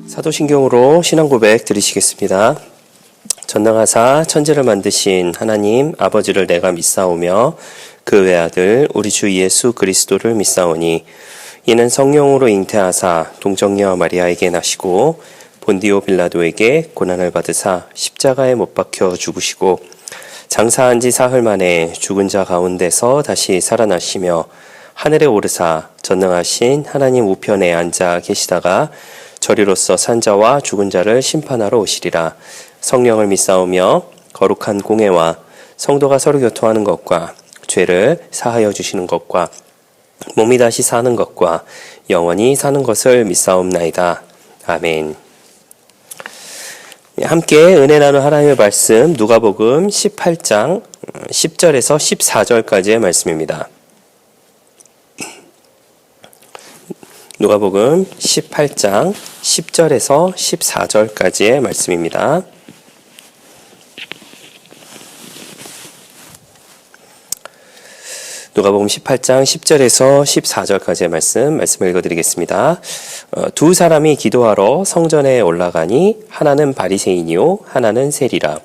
사도신경으로 신앙고백 드리시겠습니다. 전능하사 천지를 만드신 하나님 아버지를 내가 믿사오며 그 외아들 우리 주 예수 그리스도를 믿사오니 이는 성령으로 잉태하사 동정녀 마리아에게 나시고 본디오 빌라도에게 고난을 받으사 십자가에 못 박혀 죽으시고 장사한 지 사흘 만에 죽은 자 가운데서 다시 살아나시며 하늘에 오르사 전능하신 하나님 우편에 앉아 계시다가 저리로서 산자와 죽은 자를 심판하러 오시리라. 성령을 믿사오며 거룩한 공회와 성도가 서로 교통하는 것과 죄를 사하여 주시는 것과 몸이 다시 사는 것과 영원히 사는 것을 믿사옵나이다. 아멘. 함께 은혜 나눈 하나님의 말씀 누가복음 18장 10절에서 14절까지의 말씀입니다. 누가복음 18장 10절에서 14절까지의 말씀입니다. 누가복음 18장 10절에서 14절까지의 말씀을 읽어드리겠습니다. 두 사람이 기도하러 성전에 올라가니 하나는 바리새인이요 하나는 세리라.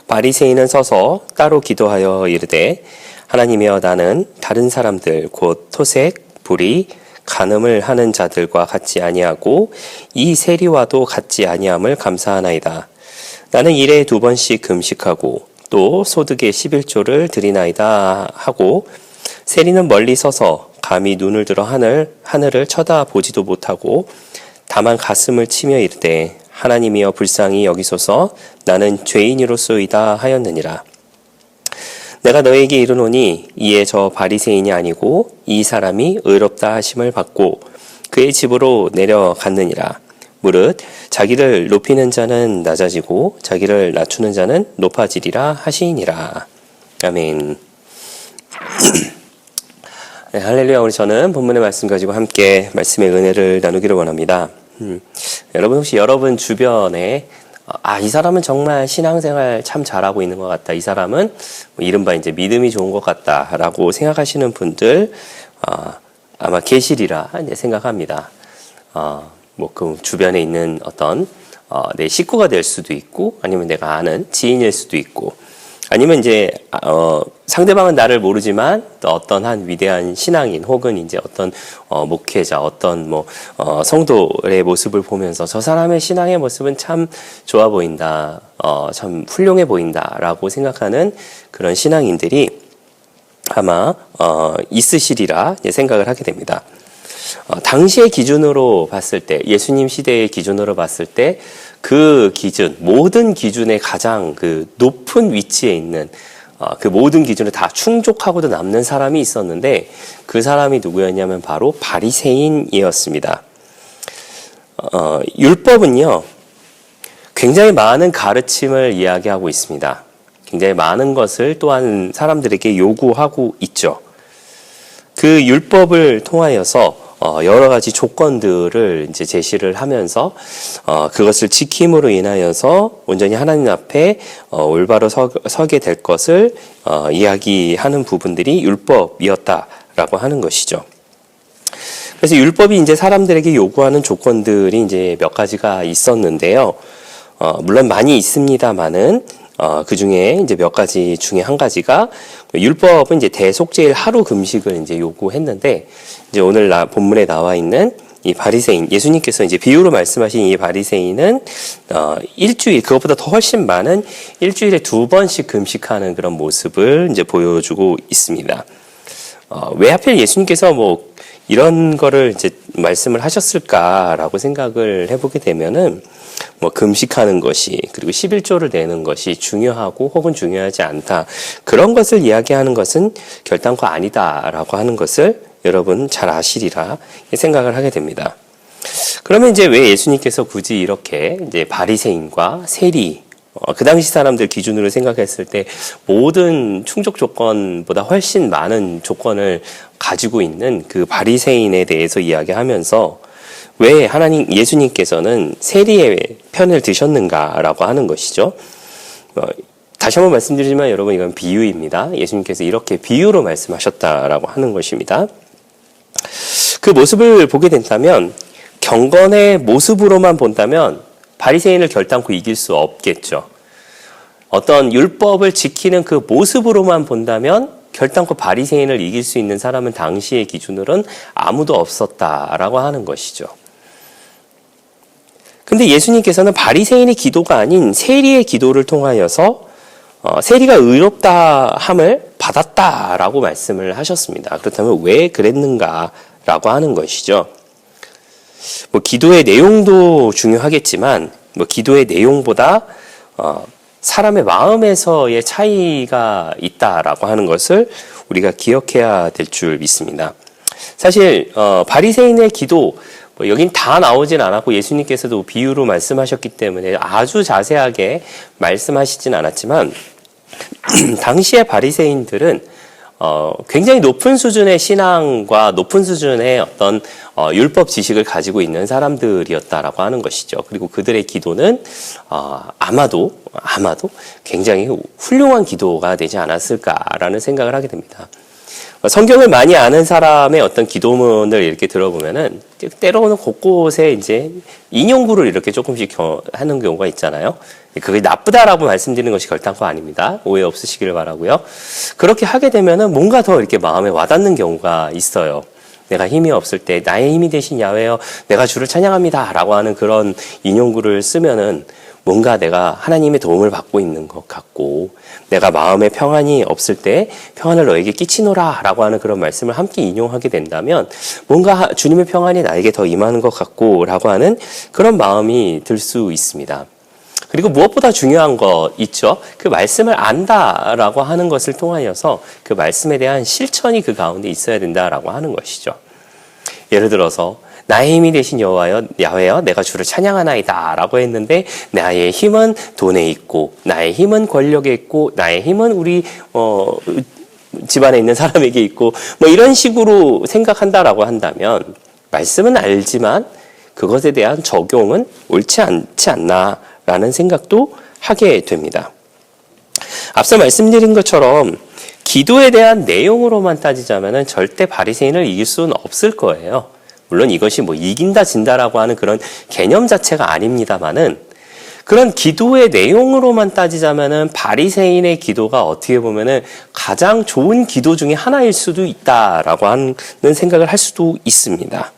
바리새인은 서서 따로 기도하여 이르되 하나님이여 나는 다른 사람들 곧 토색, 불의, 간음을 하는 자들과 같지 아니하고 이 세리와도 같지 아니함을 감사하나이다. 나는 일에 2번씩 금식하고 또 소득의 11조를 드리나이다 하고 세리는 멀리 서서 감히 눈을 들어 하늘을 쳐다보지도 못하고 다만 가슴을 치며 이르되 하나님이여 불쌍히 여기소서 나는 죄인이로소이다 하였느니라. 내가 너에게 이르노니 이에 저 바리새인이 아니고 이 사람이 의롭다 하심을 받고 그의 집으로 내려갔느니라. 무릇 자기를 높이는 자는 낮아지고 자기를 낮추는 자는 높아지리라 하시니라. 아멘. 네, 할렐루야. 우리 저는 본문의 말씀 가지고 함께 말씀의 은혜를 나누기를 원합니다. 여러분 혹시 여러분 주변에 이 사람은 정말 신앙생활 참 잘하고 있는 것 같다. 이 사람은 이른바 이제 믿음이 좋은 것 같다라고 생각하시는 분들 아마 계시리라 이제 생각합니다. 그 주변에 있는 어떤 내 식구가 될 수도 있고 아니면 내가 아는 지인일 수도 있고 아니면 이제 상대방은 나를 모르지만 또 어떤 한 위대한 신앙인 혹은 이제 어떤 목회자 어떤 성도의 모습을 보면서 저 사람의 신앙의 모습은 참 좋아 보인다, 참 훌륭해 보인다라고 생각하는 그런 신앙인들이 아마 있으시리라 생각을 하게 됩니다. 당시의 기준으로 봤을 때, 예수님 시대의 기준으로 봤을 때 그 기준, 모든 기준의 가장 그 높은 위치에 있는 그 모든 기준을 다 충족하고도 남는 사람이 있었는데 그 사람이 누구였냐면 바로 바리새인이었습니다. 율법은요, 굉장히 많은 가르침을 이야기하고 있습니다. 굉장히 많은 것을 또한 사람들에게 요구하고 있죠. 그 율법을 통하여서 여러 가지 조건들을 이제 제시를 하면서 그것을 지킴으로 인하여서 온전히 하나님 앞에 올바로 서게 될 것을 이야기하는 부분들이 율법이었다라고 하는 것이죠. 그래서 율법이 이제 사람들에게 요구하는 조건들이 이제 몇 가지가 있었는데요. 물론 많이 있습니다만은 그 중에 이제 몇 가지 중에 한 가지가 율법은 이제 대속죄일 하루 금식을 이제 요구했는데 이제 오늘 본문에 나와 있는 이 바리새인, 예수님께서 이제 비유로 말씀하신 이 바리새인은 일주일, 그것보다 더 훨씬 많은 일주일에 2번씩 금식하는 그런 모습을 이제 보여주고 있습니다. 왜 하필 예수님께서 이런 거를 이제 말씀을 하셨을까라고 생각을 해보게 되면은 금식하는 것이 그리고 11조를 내는 것이 중요하고 혹은 중요하지 않다. 그런 것을 이야기하는 것은 결단코 아니다라고 하는 것을 여러분 잘 아시리라 생각을 하게 됩니다. 그러면 이제 왜 예수님께서 굳이 이렇게 이제 바리새인과 세리, 그 당시 사람들 기준으로 생각했을 때 모든 충족 조건보다 훨씬 많은 조건을 가지고 있는 그 바리새인에 대해서 이야기하면서 왜 예수님께서는 세리의 편을 드셨는가라고 하는 것이죠. 다시 한번 말씀드리지만 여러분 이건 비유입니다. 예수님께서 이렇게 비유로 말씀하셨다라고 하는 것입니다. 그 모습을 보게 된다면 경건의 모습으로만 본다면 바리새인을 결단코 이길 수 없겠죠. 어떤 율법을 지키는 그 모습으로만 본다면 결단코 바리새인을 이길 수 있는 사람은 당시의 기준으로는 아무도 없었다라고 하는 것이죠. 근데 예수님께서는 바리새인의 기도가 아닌 세리의 기도를 통하여서 세리가 의롭다함을 받았다라고 말씀을 하셨습니다. 그렇다면 왜 그랬는가라고 하는 것이죠. 기도의 내용도 중요하겠지만 기도의 내용보다 사람의 마음에서의 차이가 있다라고 하는 것을 우리가 기억해야 될 줄 믿습니다. 사실 바리새인의 기도 여긴 다 나오진 않았고 예수님께서도 비유로 말씀하셨기 때문에 아주 자세하게 말씀하시진 않았지만 당시의 바리새인들은 굉장히 높은 수준의 신앙과 높은 수준의 어떤 율법 지식을 가지고 있는 사람들이었다라고 하는 것이죠. 그리고 그들의 기도는 아마도 굉장히 훌륭한 기도가 되지 않았을까라는 생각을 하게 됩니다. 성경을 많이 아는 사람의 어떤 기도문을 이렇게 들어보면은 때로는 곳곳에 이제 인용구를 이렇게 조금씩 하는 경우가 있잖아요. 그게 나쁘다라고 말씀드리는 것이 결단코 아닙니다. 오해 없으시기를 바라고요. 그렇게 하게 되면은 뭔가 더 이렇게 마음에 와닿는 경우가 있어요. 내가 힘이 없을 때 나의 힘이 되신 야훼여 내가 주를 찬양합니다라고 하는 그런 인용구를 쓰면은 뭔가 내가 하나님의 도움을 받고 있는 것 같고 내가 마음에 평안이 없을 때 평안을 너에게 끼치노라 라고 하는 그런 말씀을 함께 인용하게 된다면 뭔가 주님의 평안이 나에게 더 임하는 것 같고 라고 하는 그런 마음이 들 수 있습니다. 그리고 무엇보다 중요한 것 있죠. 그 말씀을 안다라고 하는 것을 통하여서 그 말씀에 대한 실천이 그 가운데 있어야 된다라고 하는 것이죠. 예를 들어서 나의 힘이 되신 야훼여 내가 주를 찬양하나이다 라고 했는데 나의 힘은 돈에 있고 나의 힘은 권력에 있고 나의 힘은 우리 집안에 있는 사람에게 있고 이런 식으로 생각한다라고 한다면 말씀은 알지만 그것에 대한 적용은 옳지 않지 않나라는 생각도 하게 됩니다. 앞서 말씀드린 것처럼 기도에 대한 내용으로만 따지자면 절대 바리새인을 이길 수는 없을 거예요. 물론 이것이 이긴다 진다라고 하는 그런 개념 자체가 아닙니다만은 그런 기도의 내용으로만 따지자면은 바리새인의 기도가 어떻게 보면은 가장 좋은 기도 중에 하나일 수도 있다라고 하는 생각을 할 수도 있습니다.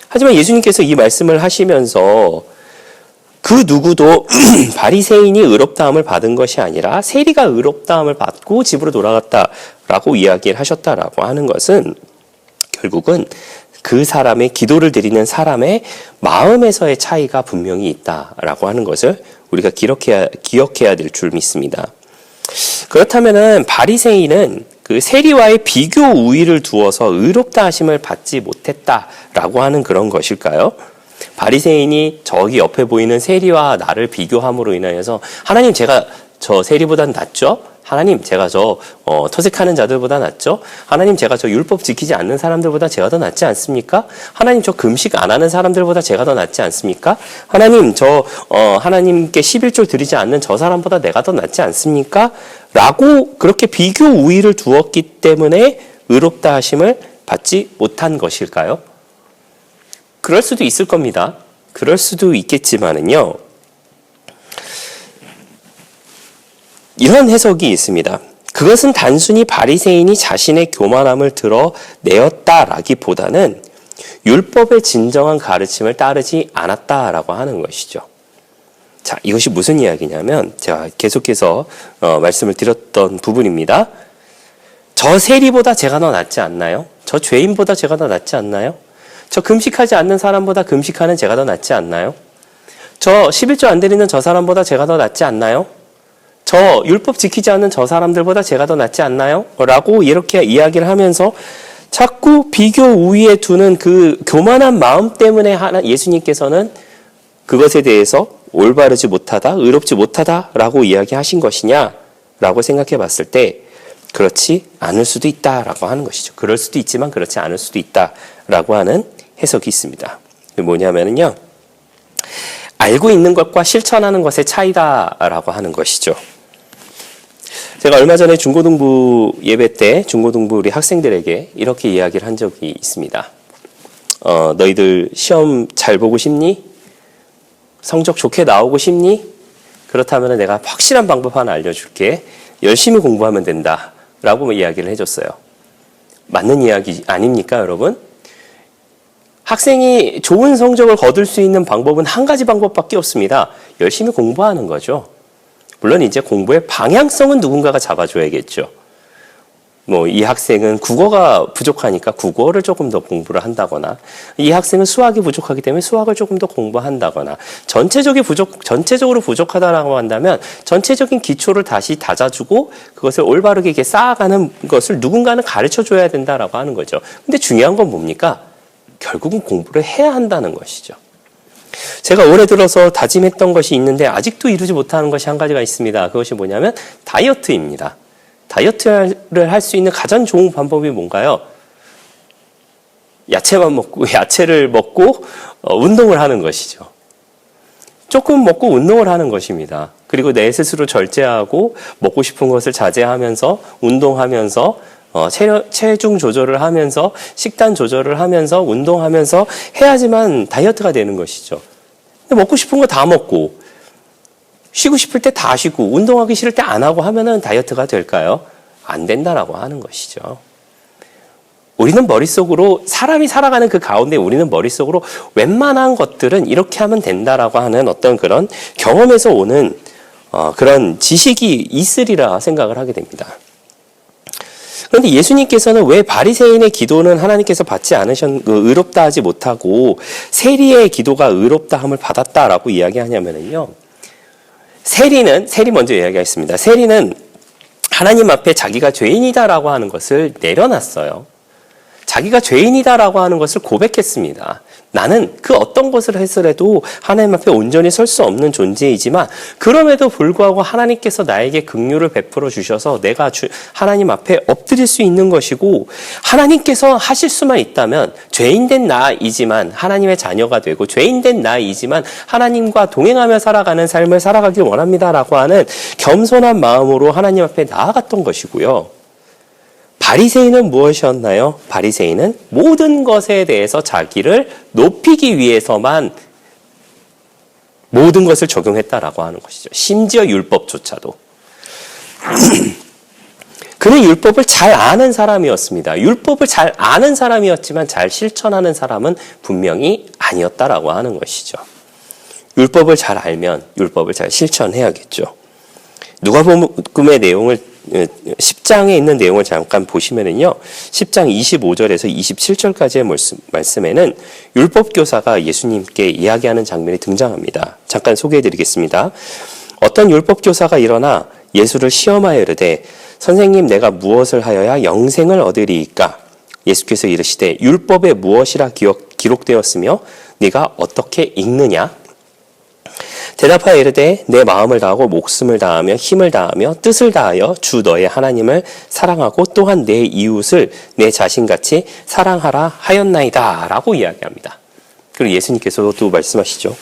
하지만 예수님께서 이 말씀을 하시면서 그 누구도 바리새인이 의롭다함을 받은 것이 아니라 세리가 의롭다함을 받고 집으로 돌아갔다라고 이야기를 하셨다라고 하는 것은 결국은 그 사람의 기도를 드리는 사람의 마음에서의 차이가 분명히 있다라고 하는 것을 우리가 기억해야 될 줄 믿습니다. 그렇다면은 바리새인은 그 세리와의 비교 우위를 두어서 의롭다 하심을 받지 못했다라고 하는 그런 것일까요? 바리새인이 저기 옆에 보이는 세리와 나를 비교함으로 인하여서 하나님 제가 저 세리보단 낫죠? 하나님 제가 저 토색하는 자들보다 낫죠? 하나님 제가 저 율법 지키지 않는 사람들보다 제가 더 낫지 않습니까? 하나님 저 금식 안 하는 사람들보다 제가 더 낫지 않습니까? 하나님 저 하나님께 11조 드리지 않는 저 사람보다 내가 더 낫지 않습니까? 라고 그렇게 비교 우위를 두었기 때문에 의롭다 하심을 받지 못한 것일까요? 그럴 수도 있을 겁니다. 그럴 수도 있겠지만은요. 이런 해석이 있습니다. 그것은 단순히 바리새인이 자신의 교만함을 드러내었다라기보다는 율법의 진정한 가르침을 따르지 않았다라고 하는 것이죠. 자, 이것이 무슨 이야기냐면 제가 계속해서 말씀을 드렸던 부분입니다. 저 세리보다 제가 더 낫지 않나요? 저 죄인보다 제가 더 낫지 않나요? 저 금식하지 않는 사람보다 금식하는 제가 더 낫지 않나요? 저 11조 안 드리는 저 사람보다 제가 더 낫지 않나요? 저 율법 지키지 않는 저 사람들보다 제가 더 낫지 않나요? 라고 이렇게 이야기를 하면서 자꾸 비교 우위에 두는 그 교만한 마음 때문에 예수님께서는 그것에 대해서 올바르지 못하다, 의롭지 못하다라고 이야기하신 것이냐라고 생각해 봤을 때 그렇지 않을 수도 있다라고 하는 것이죠. 그럴 수도 있지만 그렇지 않을 수도 있다라고 하는 해석이 있습니다. 뭐냐면요. 알고 있는 것과 실천하는 것의 차이다라고 하는 것이죠. 제가 얼마 전에 중고등부 예배 때 중고등부 우리 학생들에게 이렇게 이야기를 한 적이 있습니다. 너희들 시험 잘 보고 싶니? 성적 좋게 나오고 싶니? 그렇다면 내가 확실한 방법 하나 알려줄게. 열심히 공부하면 된다. 라고 이야기를 해줬어요. 맞는 이야기 아닙니까, 여러분? 학생이 좋은 성적을 거둘 수 있는 방법은 한 가지 방법밖에 없습니다. 열심히 공부하는 거죠. 물론 이제 공부의 방향성은 누군가가 잡아줘야겠죠. 이 학생은 국어가 부족하니까 국어를 조금 더 공부를 한다거나, 이 학생은 수학이 부족하기 때문에 수학을 조금 더 공부한다거나, 전체적으로 부족하다라고 한다면 전체적인 기초를 다시 다져주고 그것을 올바르게 이렇게 쌓아가는 것을 누군가는 가르쳐 줘야 된다라고 하는 거죠. 근데 중요한 건 뭡니까? 결국은 공부를 해야 한다는 것이죠. 제가 올해 들어서 다짐했던 것이 있는데 아직도 이루지 못하는 것이 한 가지가 있습니다. 그것이 뭐냐면 다이어트입니다. 다이어트를 할 수 있는 가장 좋은 방법이 뭔가요? 야채를 먹고 운동을 하는 것이죠. 조금 먹고 운동을 하는 것입니다. 그리고 내 스스로 절제하고 먹고 싶은 것을 자제하면서 운동하면서 체중 조절을 하면서 식단 조절을 하면서 운동하면서 해야지만 다이어트가 되는 것이죠. 근데 먹고 싶은 거 다 먹고 쉬고 싶을 때 다 쉬고 운동하기 싫을 때 안 하고 하면은 다이어트가 될까요? 안 된다라고 하는 것이죠. 우리는 머릿속으로 사람이 살아가는 그 가운데 우리는 머릿속으로 웬만한 것들은 이렇게 하면 된다라고 하는 어떤 그런 경험에서 오는 그런 지식이 있으리라 생각을 하게 됩니다. 그런데 예수님께서는 왜 바리새인의 기도는 하나님께서 의롭다 하지 못하고 세리의 기도가 의롭다함을 받았다라고 이야기하냐면요. 세리 먼저 이야기하겠습니다. 세리는 하나님 앞에 자기가 죄인이다라고 하는 것을 내려놨어요. 자기가 죄인이다라고 하는 것을 고백했습니다. 나는 그 어떤 것을 했으라도 하나님 앞에 온전히 설 수 없는 존재이지만 그럼에도 불구하고 하나님께서 나에게 긍휼을 베풀어 주셔서 내가 하나님 앞에 엎드릴 수 있는 것이고 하나님께서 하실 수만 있다면 죄인된 나이지만 하나님의 자녀가 되고 죄인된 나이지만 하나님과 동행하며 살아가는 삶을 살아가길 원합니다라고 하는 겸손한 마음으로 하나님 앞에 나아갔던 것이고요. 바리새인은 무엇이었나요? 바리새인은 모든 것에 대해서 자기를 높이기 위해서만 모든 것을 적용했다라고 하는 것이죠. 심지어 율법조차도. 그는 율법을 잘 아는 사람이었습니다. 율법을 잘 아는 사람이었지만 잘 실천하는 사람은 분명히 아니었다라고 하는 것이죠. 율법을 잘 알면 율법을 잘 실천해야겠죠. 누가복음의 내용을 10장에 있는 내용을 잠깐 보시면은요. 10장 25절에서 27절까지의 말씀에는 율법교사가 예수님께 이야기하는 장면이 등장합니다. 잠깐 소개해 드리겠습니다. 어떤 율법교사가 일어나 예수를 시험하여 이르되 선생님 내가 무엇을 하여야 영생을 얻으리이까? 예수께서 이르시되 율법에 무엇이라 기록되었으며 네가 어떻게 읽느냐? 대답하여 이르되 내 마음을 다하고 목숨을 다하며 힘을 다하며 뜻을 다하여 주 너의 하나님을 사랑하고 또한 내 이웃을 내 자신같이 사랑하라 하였나이다 라고 이야기합니다. 그리고 예수님께서도 또 말씀하시죠.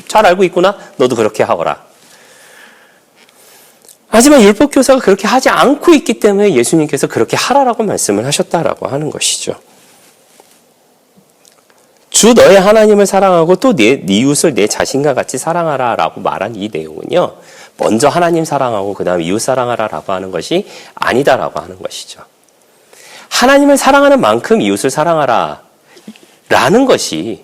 잘 알고 있구나. 너도 그렇게 하거라. 하지만 율법교사가 그렇게 하지 않고 있기 때문에 예수님께서 그렇게 하라라고 말씀을 하셨다라고 하는 것이죠. 주 너의 하나님을 사랑하고 또 네 이웃을 내 자신과 같이 사랑하라라고 말한 이 내용은요. 먼저 하나님 사랑하고 그 다음 이웃 사랑하라라고 하는 것이 아니다라고 하는 것이죠. 하나님을 사랑하는 만큼 이웃을 사랑하라라는 것이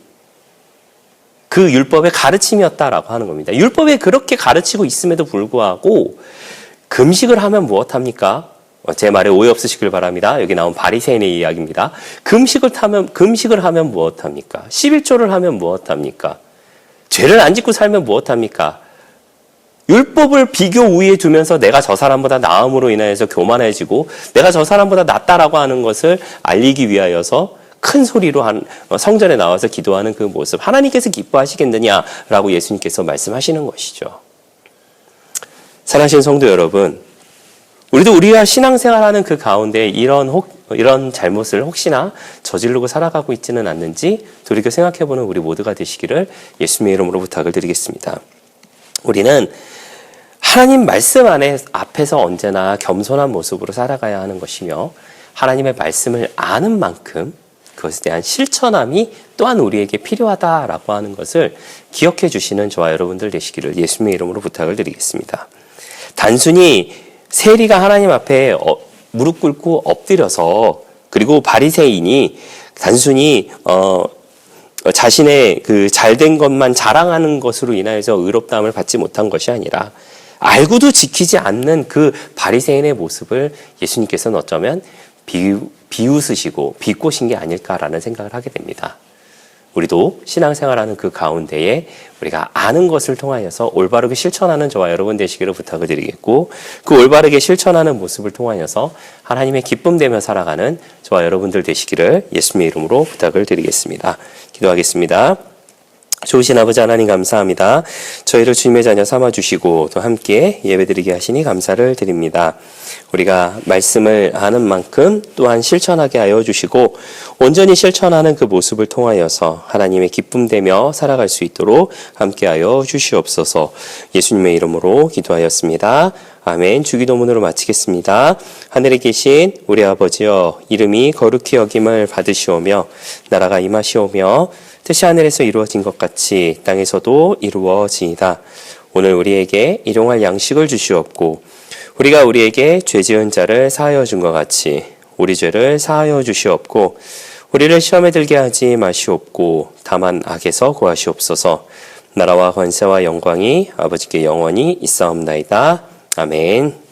그 율법의 가르침이었다라고 하는 겁니다. 율법에 그렇게 가르치고 있음에도 불구하고 금식을 하면 무엇합니까? 제 말에 오해 없으시길 바랍니다. 여기 나온 바리새인의 이야기입니다. 금식을 하면 무엇합니까? 11조를 하면 무엇합니까? 죄를 안 짓고 살면 무엇합니까? 율법을 비교 우위에 두면서 내가 저 사람보다 나음으로 인하여서 교만해지고 내가 저 사람보다 낫다라고 하는 것을 알리기 위하여서 큰 소리로 성전에 나와서 기도하는 그 모습 하나님께서 기뻐하시겠느냐라고 예수님께서 말씀하시는 것이죠. 사랑하시는 성도 여러분, 우리도 우리가 신앙생활하는 그 가운데 이런 잘못을 혹시나 저지르고 살아가고 있지는 않는지 돌이켜 생각해보는 우리 모두가 되시기를 예수님의 이름으로 부탁을 드리겠습니다. 우리는 하나님 말씀 앞에서 언제나 겸손한 모습으로 살아가야 하는 것이며 하나님의 말씀을 아는 만큼 그것에 대한 실천함이 또한 우리에게 필요하다라고 하는 것을 기억해 주시는 저와 여러분들 되시기를 예수님의 이름으로 부탁을 드리겠습니다. 단순히 세리가 하나님 앞에 무릎 꿇고 엎드려서, 그리고 바리새인이 단순히 자신의 그 잘된 것만 자랑하는 것으로 인하여서 의롭다함을 받지 못한 것이 아니라 알고도 지키지 않는 그 바리새인의 모습을 예수님께서는 어쩌면 비웃으시고 비꼬신 게 아닐까라는 생각을 하게 됩니다. 우리도 신앙생활하는 그 가운데에 우리가 아는 것을 통하여서 올바르게 실천하는 저와 여러분 되시기를 부탁을 드리겠고, 그 올바르게 실천하는 모습을 통하여서 하나님의 기쁨되며 살아가는 저와 여러분들 되시기를 예수님의 이름으로 부탁을 드리겠습니다. 기도하겠습니다. 좋으신 아버지 하나님 감사합니다. 저희를 주님의 자녀 삼아주시고 또 함께 예배드리게 하시니 감사를 드립니다. 우리가 말씀을 아는 만큼 또한 실천하게 하여 주시고 온전히 실천하는 그 모습을 통하여서 하나님의 기쁨되며 살아갈 수 있도록 함께하여 주시옵소서. 예수님의 이름으로 기도하였습니다. 아멘. 주기도문으로 마치겠습니다. 하늘에 계신 우리 아버지여, 이름이 거룩히 여김을 받으시오며 나라가 임하시오며 뜻이 하늘에서 이루어진 것 같이 땅에서도 이루어지이다. 오늘 우리에게 일용할 양식을 주시옵고 우리가 우리에게 죄 지은 자를 사하여 준 것 같이 우리 죄를 사하여 주시옵고 우리를 시험에 들게 하지 마시옵고 다만 악에서 구하시옵소서. 나라와 권세와 영광이 아버지께 영원히 있사옵나이다. 아멘.